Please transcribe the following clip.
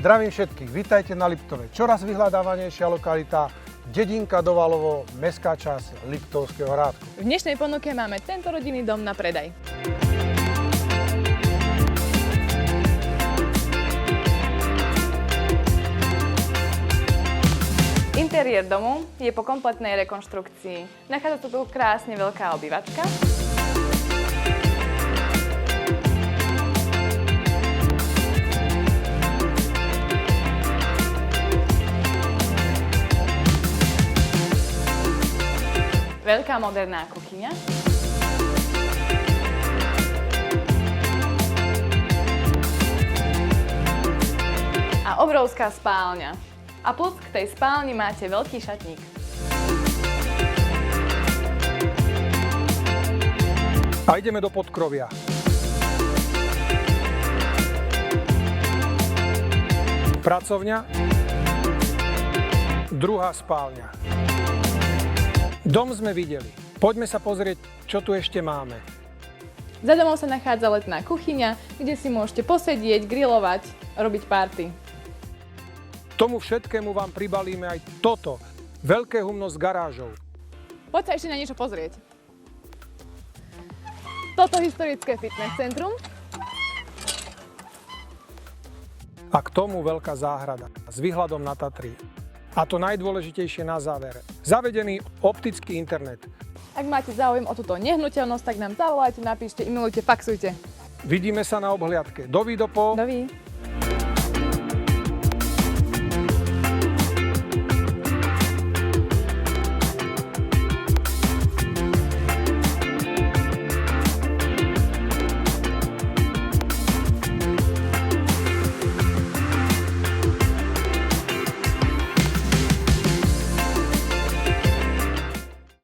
Zdravím všetkých, vítajte na Liptove. Čoraz vyhľadávanejšia lokalita, dedinka Dovalovo, mestská časť Liptovského Hrádku. V dnešnej ponuke máme tento rodinný dom na predaj. Interiér domu je po kompletnej rekonštrukcii. Nachádza sa tu krásne veľká obývačka. Veľká moderná kuchyňa. A obrovská spálňa. A plus k tej spálni máte veľký šatník. A ideme do podkrovia. Pracovňa. Druhá spálňa. Dom sme videli. Poďme sa pozrieť, čo tu ešte máme. Za domom sa nachádza letná kuchyňa, kde si môžete posedieť, grilovať, robiť party. Tomu všetkému vám pribalíme aj toto. Veľké humno s garážou. Poď sa ešte na niečo pozrieť. Toto historické fitness centrum. A k tomu veľká záhrada s výhľadom na Tatry. A to najdôležitejšie na záver. Zavedený optický internet. Ak máte záujem o túto nehnuteľnosť, tak nám zavolajte, napíšte, e-mailujte, faxujte. Vidíme sa na obhliadke. Dovidopo. Dovi.